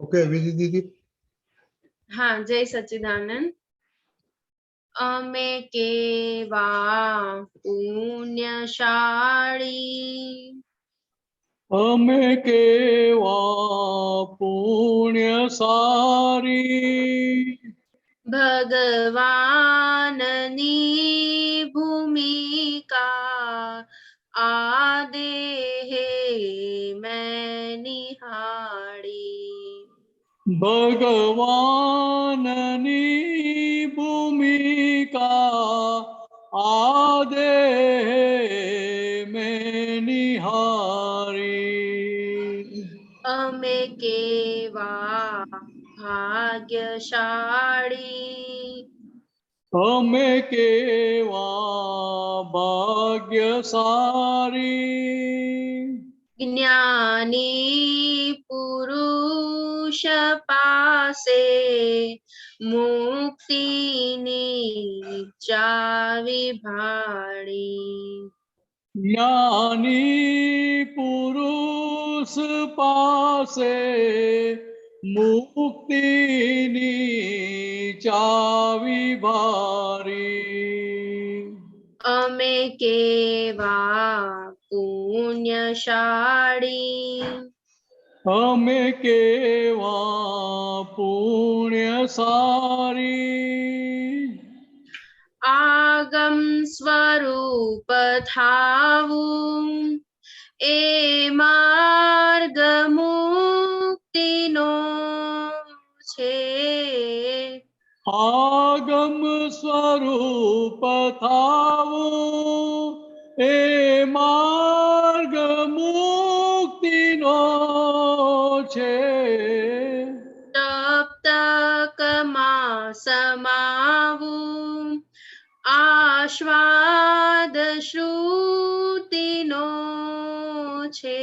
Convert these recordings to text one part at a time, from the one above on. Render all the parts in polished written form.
Okay विधि दीदी। हाँ, जय सच्चिदानंद। अमे केवा पुण्यशाળી અમે કેવા પુણ્યસારી ભગવાનની ભૂમિકા આ દેહે મેં નિહાળી ભગવાનની ભૂમિકા આ દેહે મેં નિહારી અમે કેવા ભાગ્યશાળી અમે કેવા ભાગ્યસારી જ્ઞાની પુરુષ પાસે મુક્તિની ચાવી ભાળી જ્ઞાની પુરુષ પાસે મુક્તિની ચાવી ભારી અમે કેવા પુણ્યશાળી અમે કેવા પુણ્યસારી આગમ સ્વરૂપ થાવું એ માર્ગ મુક્તિનો છે આગમ સ્વરૂપ થાવું એ માર્ગ મુક્તિનો છે તપ્તકમાં સમાવું આસ્વાદ શ્રુતિનો છે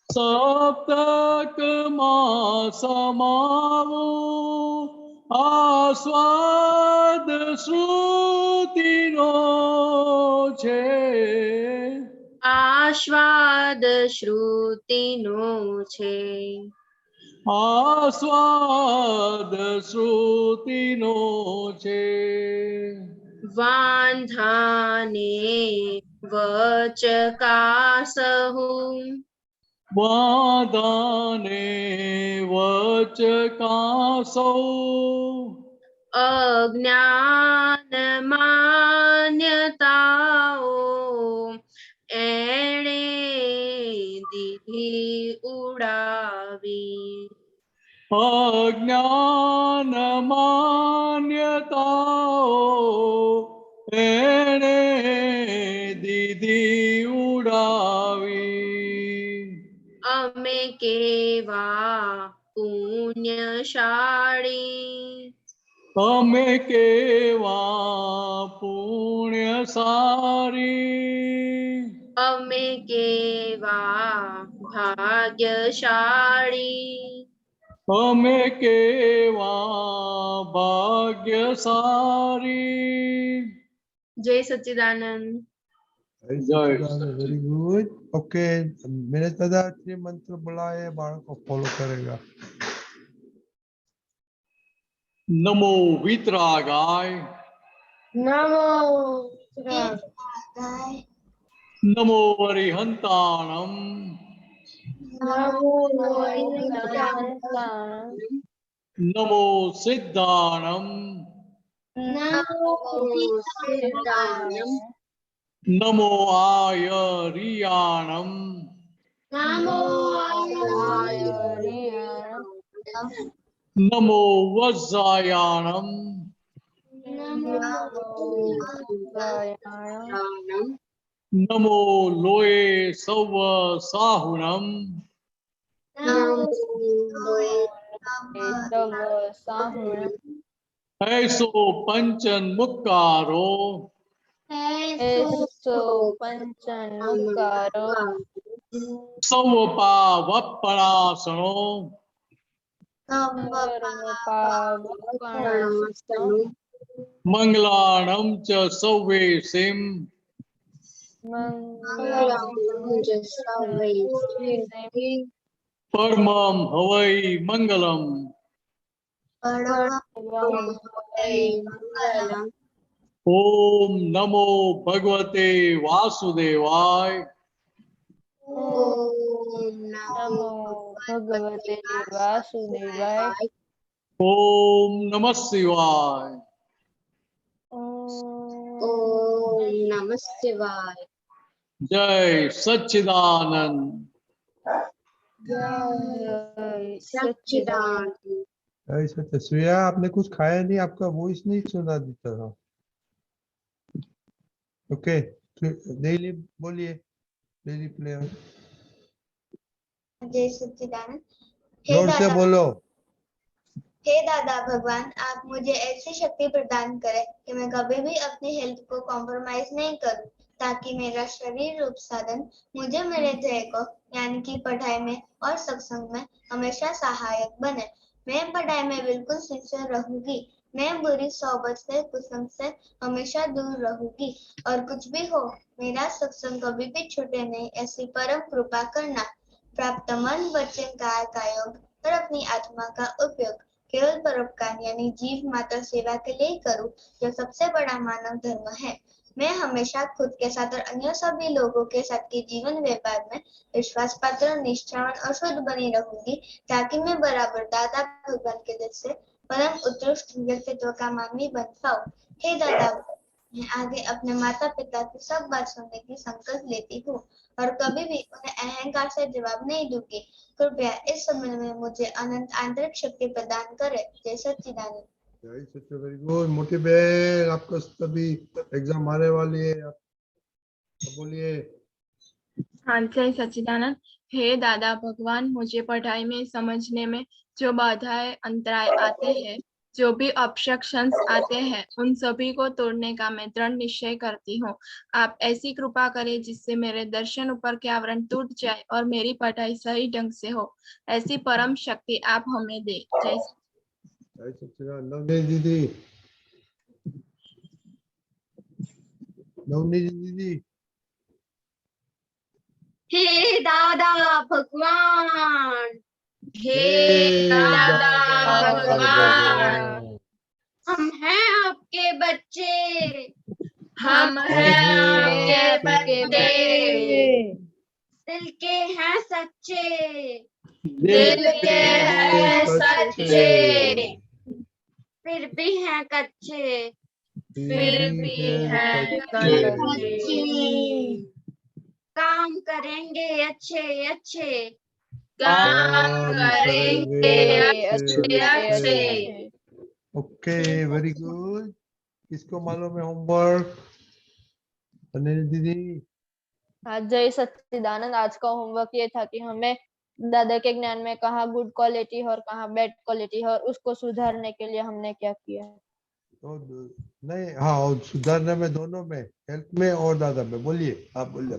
સપ્તકમાં સમાવું આસ્વાદ શ્રુતિનો છે આસ્વાદ શ્રુતિનો છે આસ્વાદ શ્રુતિનો છે વાંધાને વચકાસહું વાદાને વચકાસો અજ્ઞાન માન્યતાઓ એણે દીધી ઉડાવી અજ્ઞાન માન્યતાઓ એણે દીધી ઉડાવી અમે કેવા પુણ્યશાળી અમે કેવા પુણ્યસારી અમે કેવા ભાગ્યશાળી અમે કેવા ભાગ્યસારી જય સચ્ચિદાનંદ वेरी गुड ओके मेरे दादा ये मंत्र बुलाए बाल को फॉलो करेगा નમો વિતરાગાય નમો વરિહંતાણમ નમો સિદ્ધાણમ નમો આયરિયાણમ નમો વજ્જાયાણમ નમો લોય સૌવ સાહુણમ ऐसो पंचन मुक्कारो सौपा वप्पणासनो मंगलाणं च सौवेसिं परमं हवै मंगलम। मंगलम। ओम नमो भगवते वासुदेवाय। ओम नमो भगवते वासुदेवाय। ओम नमः शिवाय। ओम नमः शिवाय। जय सच्चिदानंद। जय सच्चिदानंद। सच्चिदानंद। ऐसा तस्वीर आपने कुछ खाया नहीं, आपका वॉइस नहीं सुना देता था। ओके, डेली बोलिए, डेली प्लेयर जय सच्चिदानंद। जोर से बोलो। हे दादा भगवान, आप मुझे ऐसी शक्ति प्रदान करें कि मैं कभी भी अपनी हेल्थ को कॉम्प्रोमाइज नहीं करूं, ताकि मेरा शरीर रूप साधन मुझे मेरे ध्येय को यानी कि पढ़ाई में और सत्संग में हमेशा सहायक बने। मैं पढ़ाई में बिल्कुल सिंसियर रहूंगी। मैं बुरी सोबत से कुसंग से हमेशा दूर रहूंगी, और कुछ भी हो मेरा सत्संग कभी भी छूटे नहीं, ऐसी परम कृपा करना। प्राप्त मन वचन काया का योग और अपनी आत्मा का उपयोग केवल परोपकार यानी जीव मात्र सेवा के लिए करूं, जो सबसे बड़ा मानव धर्म है। मैं हमेशा खुद के साथ और अन्य सभी लोगों के साथ के जीवन व्यापार में विश्वास पात्र, निष्ठावान और शुद्ध बनी रहूंगी, ताकि मैं बराबर दादा भगवान के जैसे परम उत्कृष्ट व्यक्तित्व का मानवी बन पाऊं। हे दादा, मैं आगे अपने माता पिता की सब बात सुनने की संकल्प लेती हूँ, और कभी भी उन्हें अहंकार से जवाब नहीं दूंगी। कृपया इस समय में मुझे अनंत आंतरिक शक्ति प्रदान करे। जय सच्चिदानंद। जय सच्चिदानंद। वेरी गुड मोटी बहन, आपका तभी एग्जाम आने वाली है, आप बोलिए। हाँ, जय सच्चिदानंद। हे दादा भगवान, मुझे पढ़ाई में समझने में जो बाधाएं अंतराय आते हैं, जो भी ऑब्स्ट्रक्शंस आते हैं, उन सभी को तोड़ने का मैं दृढ़ निश्चय करती हूँ। आप ऐसी कृपा करें जिससे मेरे दर्शन ऊपर के आवरण टूट जाए और मेरी पढ़ाई सही ढंग से हो। ऐसी परम शक्ति आप हमें दे। जय सच्चिदानंद। नवनीत दीदी, नवनीत दीदी। हे दादा भगवान, हे दादा भगवान। हम हैं आपके बच्चे, हम हैं हैं आपके आपके बच्चे, दिल के हैं सच्चे, दिल के हैं सच्चे, फिर भी हैं कच्चे, फिर भी हैं कच्चे। काम करेंगे अच्छे अच्छे, काम करेंगे अच्छे अच्छे। Okay, very good. किसको मालूम है होमवर्क? अनिल दीदी। हाँ, जय सच्चिदानंद। आज का होमवर्क ये था कि हमें दादा के ज्ञान में कहाँ गुड क्वालिटी है और कहाँ बैड क्वालिटी है, और उसको सुधारने के लिए हमने क्या किया है। तो नहीं, हाँ, और सुधारने में दोनों में, हेल्थ में और दादा में। बोलिए, आप बोलिए।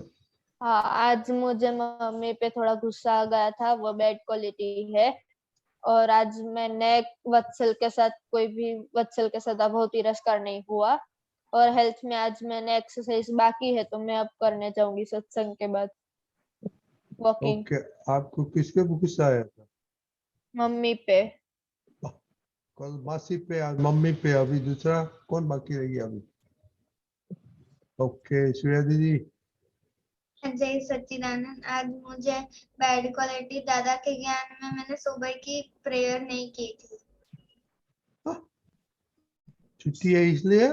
हाँ, आज मुझे मम्मी पे थोड़ा गुस्सा आ गया था, वो बैड क्वालिटी है। और आज मैंने वत्सल के साथ बहुत ही तिरस्कार नहीं हुआ। और हेल्थ में आज मैंने एक्सरसाइज बाकी है, तो मैं अब करने जाऊंगी सत्संग के बाद वॉकिंग। ओके, आपको किसके गुस्सा आया था? मम्मी पे। कल मासी पे, आज मम्मी पे, अभी दूसरा कौन बाकी रह गया अभी? ओके, श्रेया दीदी। जय सच्चिदानंद। आज मुझे बैड क्वालिटी दादा के ज्ञान में मैंने सुबह की प्रेयर नहीं की थी। छुट्टी है इसलिए?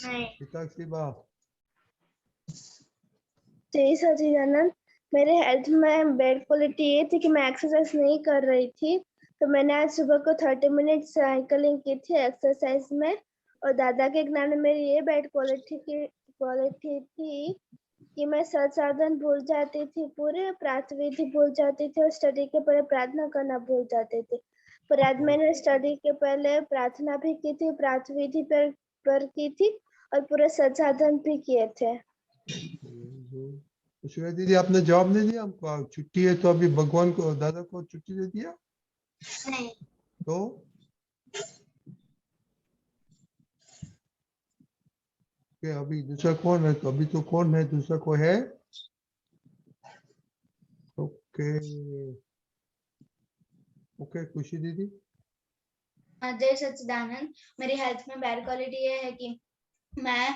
नहीं। पिताश्री बाप। जय सच्चिदानंद। मेरे हेल्थ में बैड क्वालिटी ये थी कि मैं एक्सरसाइज नहीं कर रही थी, तो मैंने आज सुबह को 30 मिनट साइकिलिंग की थी एक्सरसाइज में। और दादा के ज्ञान में मेरी ये बैड क्वालिटी थी कि मैं सत्साधन भूल जाती थी, पूरे प्रातःविधि भूल जाती थी, और स्टडी के पहले प्रार्थना करना भूल जाते थे। पर आज मैंने स्टडी के पहले प्रार्थना भी की थी, प्रातःविधि पर की थी, और पूरे सत्साधन भी किए थे। श्रेया दीदी, आपने जवाब नहीं दिया हमको। छुट्टी है तो अभी भगवान को, दादा को छुट्टी दे दिया? नहीं। तो अभी दूसरा कौन है? तो अभी तो कौन है? दूसरा को है? ओके ओके खुशी दीदी। जय सच्चिदानंद। मेरी हेल्थ में बैड क्वालिटी ये है कि मैं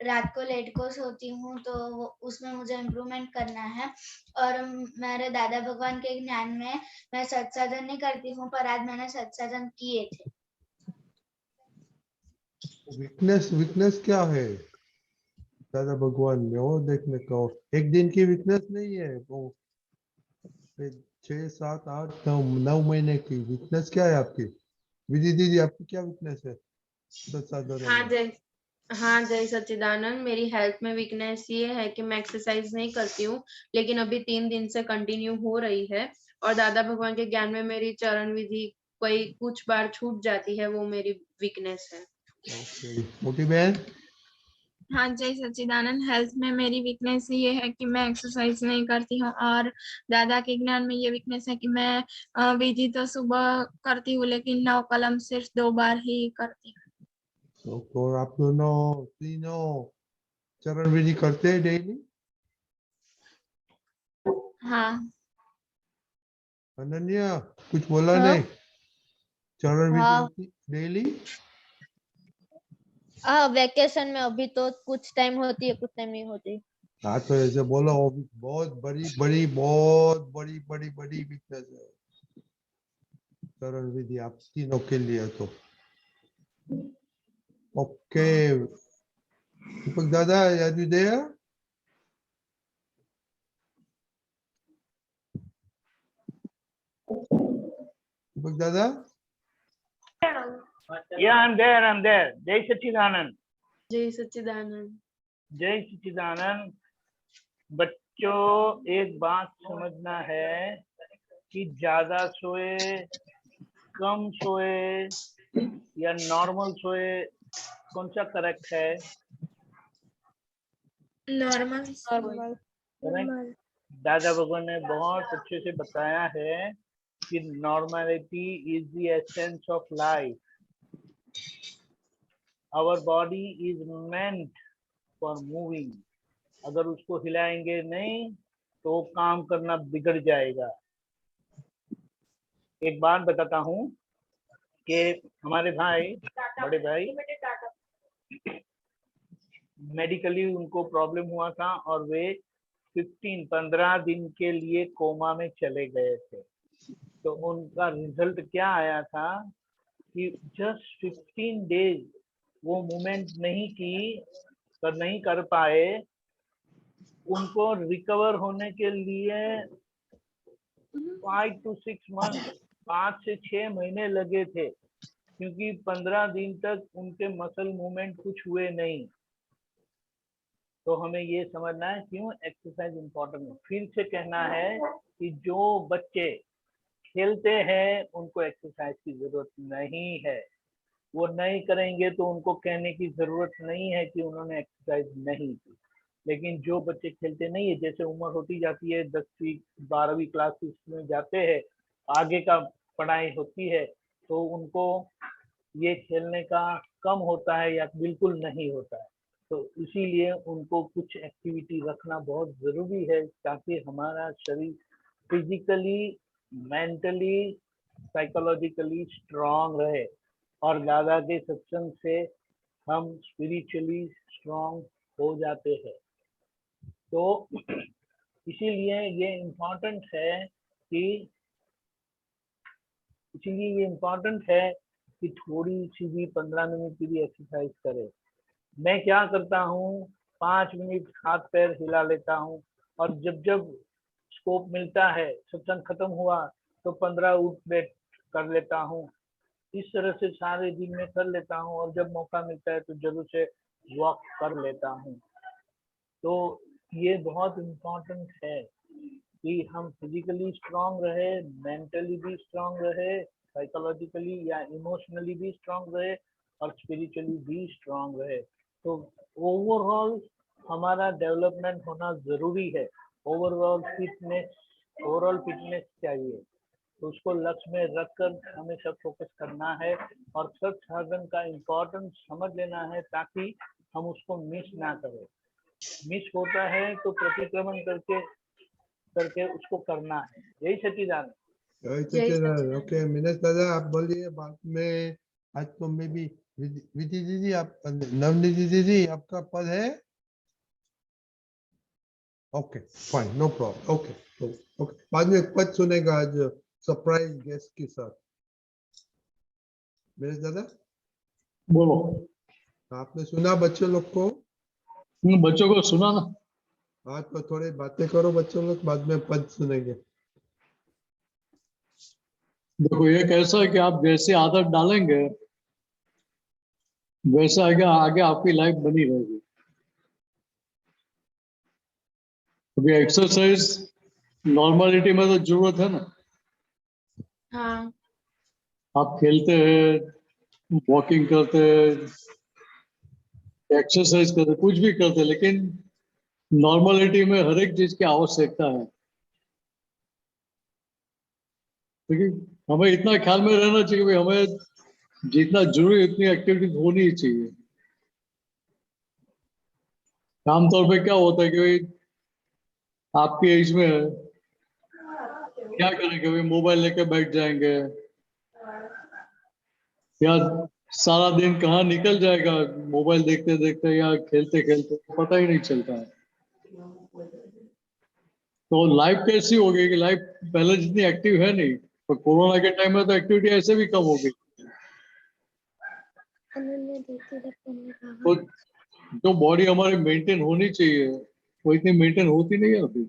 रात को लेट को सोती हूँ, तो उसमें मुझे इम्प्रूवमेंट करना है। और मेरे दादा भगवान के ज्ञान में मैं सत्साधन नहीं करती हूँ, पर आज मैंने सत्साधन किए थे। वीकनेस क्या है दादा भगवान में, वो देखने का। एक दिन की वीकनेस नहीं है वो, 6 7 8 9 महीने की वीकनेस क्या है आपकी? विधि दीदी आपकी क्या वीकनेस है सत्साधन हाँ में? जय हाँ जय सच्चिदानंद। मेरी हेल्थ में वीकनेस ये है कि मैं एक्सरसाइज नहीं करती हूँ, लेकिन अभी 3 दिन से कंटिन्यू हो रही है। और दादा भगवान के ज्ञान में मेरी चरण विधि कोई कुछ बार छूट जाती है, वो मेरी वीकनेस है। ओके मोटी बहन। हाँ जय सच्चिदानंद। हेल्थ में मेरी वीकनेस ये है कि मैं एक्सरसाइज नहीं करती हूँ, और दादा के ज्ञान में ये वीकनेस है कि मैं विधि तो सुबह करती हूँ, लेकिन 9 कलम सिर्फ 2 बार ही करती हूँ। और आप दोनों तीनों चरण विधि करते हैं डेली? हाँ अनन्या कुछ बोला हाँ। नहीं? चरण विधि हाँ। होती डेली? हाँ वेकेशन में अभी तो कुछ टाइम होती है, कुछ टाइम नहीं होती। हाँ तो ऐसे बोलो, वो भी बहुत बड़ी वीकनेस है चरण विधि आप तीनों के लिए तो। ओके दीपक दादा याद यू देयर? दीपक दादा Yeah, I'm there. Jai Sachidanand. जय सच्चिदानंद। जय सच्चिदानंद। बच्चों एक बात समझना है कि ज्यादा सोए, कम सोए या नॉर्मल सोए, कौन सा करेक्ट है? Normal. Normal. Correct. Dada Bhagwan ने बहुत अच्छे से बताया है कि normality is the essence of life. Our body is meant for moving. अगर उसको हिलाएंगे नहीं तो काम करना बिगड़ जाएगा. एक बात बताता हूँ कि हमारे भाई, बड़े भाई, मेडिकली उनको प्रॉब्लम हुआ था और वे 15 दिन के लिए कोमा में चले गए थे. तो उनका रिजल्ट क्या आया था कि जस्ट 15 डेज वो मूवमेंट नहीं कर पाए. उनको रिकवर होने के लिए 5 to 6 months, 5 से 6 महीने लगे थे, क्योंकि 15 दिन तक उनके मसल मूवमेंट कुछ हुए नहीं. तो हमें ये समझना है क्यों एक्सरसाइज इम्पोर्टेंट है. फिर से कहना है कि जो बच्चे खेलते हैं उनको एक्सरसाइज की जरूरत नहीं है. वो नहीं करेंगे तो उनको कहने की जरूरत नहीं है कि उन्होंने एक्सरसाइज नहीं की. लेकिन जो बच्चे खेलते नहीं है, जैसे उम्र होती जाती है, 10वीं 12वीं क्लासेस में जाते हैं, आगे का पढ़ाई होती है, तो उनको ये खेलने का कम होता है या बिल्कुल नहीं होता है. तो इसीलिए उनको कुछ एक्टिविटी रखना बहुत जरूरी है ताकि हमारा शरीर फिजिकली, मेंटली, साइकोलॉजिकली स्ट्रांग रहे. और दादा के सत्संग से हम स्पिरिचुअली स्ट्रांग हो जाते हैं. तो इसीलिए ये इम्पोर्टेंट है कि थोड़ी सी भी 15 मिनट की भी एक्सरसाइज करें. मैं क्या करता हूँ, 5 मिनट हाथ पैर हिला लेता हूँ, और जब स्कोप मिलता है, सत्संग खत्म हुआ तो 15 उठ बैठ कर लेता हूँ. इस तरह से सारे दिन में कर लेता हूँ, और जब मौका मिलता है तो जरूर से वॉक कर लेता हूँ. तो ये बहुत इम्पोर्टेंट है कि हम फिजिकली स्ट्रांग रहे, मेंटली भी स्ट्रांग रहे, साइकोलॉजिकली या इमोशनली भी स्ट्रांग रहे, और स्पिरिचुअली भी स्ट्रांग रहे. तो ओवरऑल हमारा डेवलपमेंट होना जरूरी है. ओवरऑल फिटनेस चाहिए. तो उसको लक्ष्य में रखकर हमेशा फोकस करना है और सत्साधन का इम्पोर्टेंस समझ लेना है ताकि हम उसको मिस ना करें. मिस होता है तो प्रतिक्रमण करके करके उसको करना है। जय सच्चिदानंद। जय जय सच्चिदानंद। ओके मीनाज दादा आप बोलिए बाद में। आज तो मे बी विधि दीदी आप नवनीति दीदी आपका पद है। Okay fine no problem. Okay okay बाद में एक पद सुनेगा आज सरप्राइज गेस्ट के साथ। मीनाज दादा बोलो। आपने सुना बच्चों लोग को? बच्चों को सुना ना। आज तो थोड़ी बातें करो बच्चों लोग, बाद में पद सुनेंगे। देखो ये कैसा है कि आप जैसे आदत डालेंगे वैसे आगे आगे आपकी लाइफ बनी रहेगी। क्योंकि एक्सरसाइज नॉर्मलिटी में तो जरूरत है ना। हाँ। आप खेलते हैं, वॉकिंग करते हैं, एक्सरसाइज करते, कुछ भी करते, लेकिन नॉर्मलिटी में हर एक चीज की आवश्यकता है। लेकिन हमें इतना ख्याल में रहना चाहिए कि हमें जितना जरूरी उतनी एक्टिविटी होनी ही चाहिए। आमतौर पे क्या होता है कि भाई आपकी एज में क्या करेंगे, भाई मोबाइल लेके बैठ जाएंगे या सारा दिन कहाँ निकल जाएगा मोबाइल देखते देखते या खेलते खेलते, पता ही नहीं चलता है। तो लाइफ कैसी हो गई कि लाइफ पहले जितनी एक्टिव है नहीं, तो कोरोना के टाइम में तो एक्टिविटी ऐसे भी कम हो गई। तो जो बॉडी हमारी मेंटेन होनी चाहिए वो इतनी मेंटेन होती नहीं है अभी।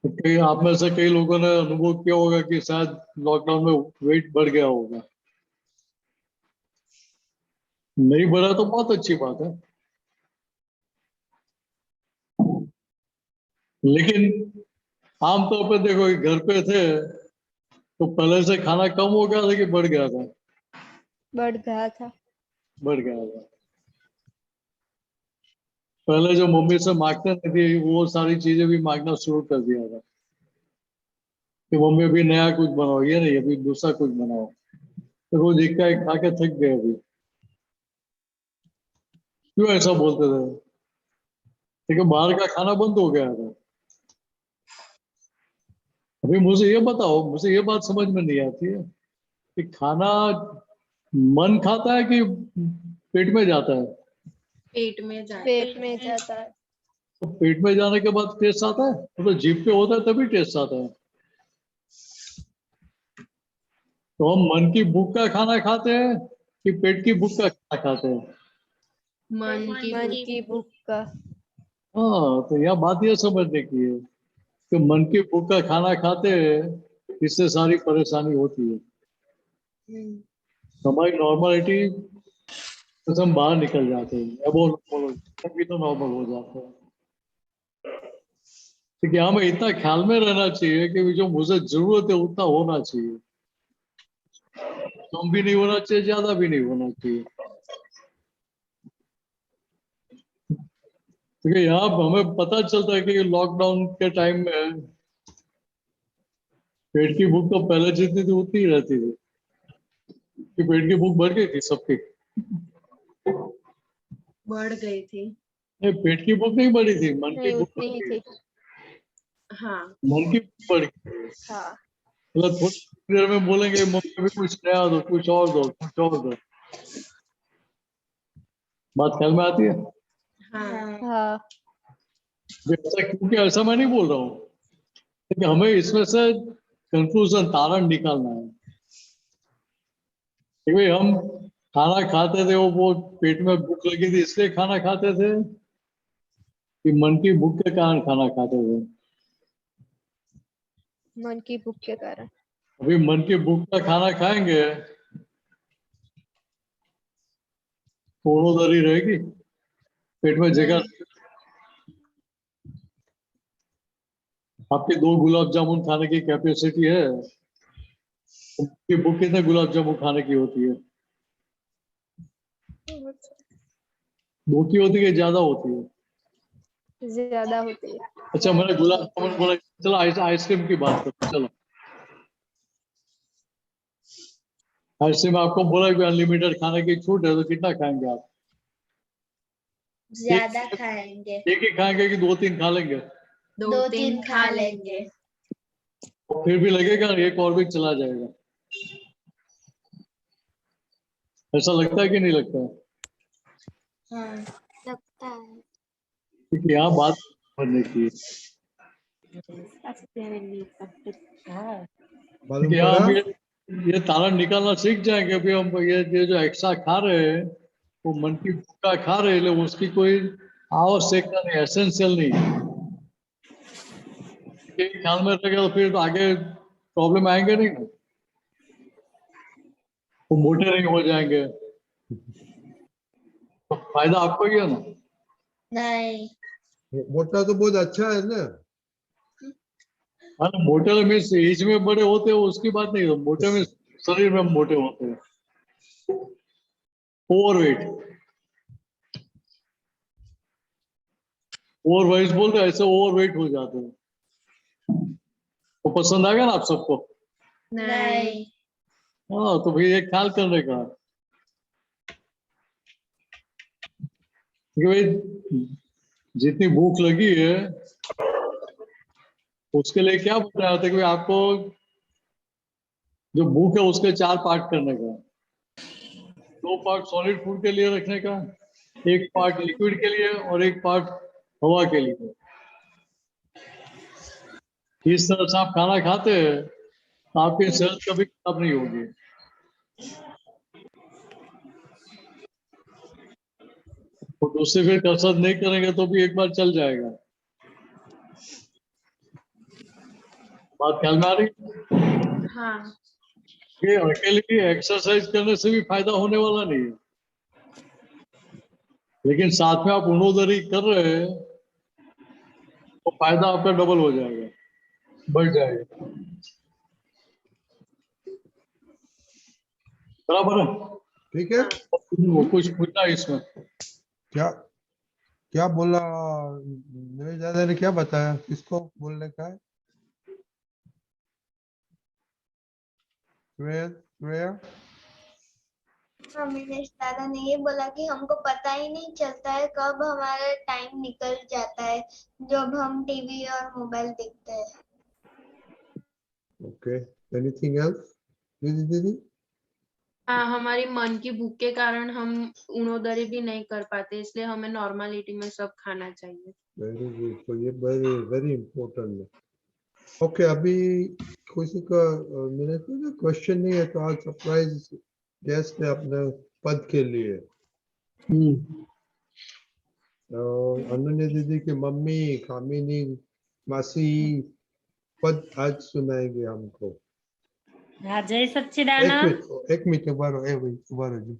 तो कई आप में से कई लोगों ने अनुभव किया होगा कि शायद लॉकडाउन में वेट बढ़ गया होगा। नहीं बढ़ा तो बहुत अच्छी बात है, लेकिन आमतौर पर देखो कि घर पे थे तो पहले से खाना कम हो गया था कि बढ़ गया था? बढ़ गया था। बढ़ गया था। पहले जो मम्मी से मांगते नहीं थे वो सारी चीजें भी मांगना शुरू कर दिया था कि मम्मी अभी नया कुछ बनाओ, ये नहीं अभी दूसरा कुछ बनाओ। तो रोज एक का एक खा के थक गए अभी। क्यों ऐसा बोलते थे? लेकिन बाहर का खाना बंद हो गया था। अभी मुझे ये बताओ, मुझे ये बात समझ में नहीं आती है कि खाना मन खाता है कि पेट में जाता है? पेट में जाता पेट में जाता है। तो पेट में जाने के बाद टेस्ट आता है, तो जीभ पे होता है तभी टेस्ट आता है। तो हम मन की भूख का खाना खाते हैं कि पेट की भूख का खाना खाते हैं? मन की भूख का। हाँ, तो यह बात ये समझने की है कि मन की भूख का खाना खाते हैं, इससे सारी परेशानी होती है। हमारी नॉर्मलिटी से हम बाहर निकल जाते हैं, अब वो भी तो नॉर्मल हो जाते हैं। क्योंकि हमें इतना ख्याल में रहना चाहिए कि जो मुझे जरूरत है उतना होना चाहिए, कम भी नहीं होना चाहिए, ज्यादा भी नहीं होना चाहिए। क्योंकि यहाँ हमें पता चलता है कि लॉकडाउन के टाइम में पेट की भूख तो पहले जितनी थी उतनी ही रहती थी कि पेट की भूख बढ़ गई थी सबकी। बढ़ गई थी। नहीं, पेट की भूख नहीं बढ़ी थी, मन की नहीं भूख उतनी ही बढ़ी। थी। हाँ। मन की भूख बढ़ गई। हाँ। मतलब थोड़ी देर में बोलेंगे मम्मी भी कुछ नया दो, कुछ और दो, कुछ और दो। बात ख्याल में आती है? हाँ। हाँ। ऐसा क्योंकि ऐसा मैं नहीं बोल रहा हूँ, लेकिन हमें इसमें से कंक्लूजन तारण निकालना है कि भाई हम खाना खाते थे वो पेट में भूख लगी थी इसलिए खाना खाते थे कि मन की भूख के कारण खाना खाते थे? मन की भूख के कारण। अभी मन की भूख का खाना खाएंगे थोड़ी रहेगी, पेट में जगह। आपके 2 गुलाब जामुन खाने की कैपेसिटी है, की भूख कितने गुलाब जामुन खाने की होती है? 2 की होती है, ज्यादा होती है? ज्यादा होती है। अच्छा मैंने गुलाब जामुन बोला, चलो आइसक्रीम की बात करते हैं। चलो आइसक्रीम आपको बोला कि अनलिमिटेड खाने की छूट है तो कितना खाएंगे आप? ज्यादा खाएंगे, एक ही खाएंगे कि 2-3 खा लेंगे? 2-3 खा लेंगे। और फिर भी लगेगा एक और भी चला जाएगा। ऐसा लगता है कि नहीं लगता है? हाँ, लगता है। क्योंकि यहाँ बात करने की है। मालूम कि यहाँ पड़ा? हम ये तारण निकालना सीख जाएंगे। अभी हम ये जो एक्स्ट्रा खा रहे हैं वो मन की भूख का खा रहे हैं, लेकिन उसकी कोई आवश्यकता नहीं, एसेंशियल नहीं है। ये ख्याल में रखेगा तो फिर आगे प्रॉब्लम आएंगे नहीं ना, वो मोटे नहीं हो जाएंगे, तो फायदा आपको ही है ना। नहीं, मोटा तो बहुत अच्छा है ना। हाँ, मोटे में एज में बड़े होते हैं उसकी बात नहीं है, मोटे में शरीर में मोटे होते हैं। ओवरवेट, ओवरवाइज बोलते हैं, ऐसे ओवरवेट हो जाते हैं। तो पसंद आएगा ना आप सबको? नहीं, हाँ, तो भाई एक ख्याल करने का कि भाई जितनी भूख लगी है उसके लिए क्या बताया था कि आपको जो भूख है उसके 4 पार्ट करने का। 2 पार्ट सॉलिड फूड के लिए रखने का, 1 पार्ट लिक्विड के लिए और 1 पार्ट हवा के लिए। इस तरह से आप खाना खाते हैं तो आपकी सेहत कभी खराब नहीं होगी। तो दूसरे फिर कसरत नहीं करेंगे तो भी एक बार चल जाएगा। बात ख्याल में आ रही? हाँ। ये अकेले एक्सरसाइज करने से भी फायदा होने वाला नहीं है, लेकिन साथ में आप उन्नोदरी कर रहे हैं तो फायदा आपका डबल हो जाएगा, बढ़ जाएगा। बराबर है? ठीक है। वो कुछ पूछना है इसमें? क्या क्या बोला मेरे दादा ने? क्या बताया? किसको बोलने का है? श्रेया? मेरे दादा ने ये बोला कि हमको पता ही नहीं चलता है कब हमारा टाइम निकल जाता है जब हम टीवी और मोबाइल देखते हैं। ओके, एनीथिंग एल्स दीदी? हाँ, हमारी मन की भूख के कारण हम उणोदरी भी नहीं कर पाते, इसलिए हमें नॉर्मलिटी में सब खाना चाहिए। वेरी गुड, तो ये वेरी वेरी इंपॉर्टेंट है। ओके, अभी किसी का मेरे को क्वेश्चन नहीं है तो आज सरप्राइज गेस्ट है अपने पद के लिए। अनन्या दीदी की मम्मी कामिनी मासी पद आज सुनाएंगे हमको। हाँ, जय सच्चिदानंद। एक मिनट, उबारो जी।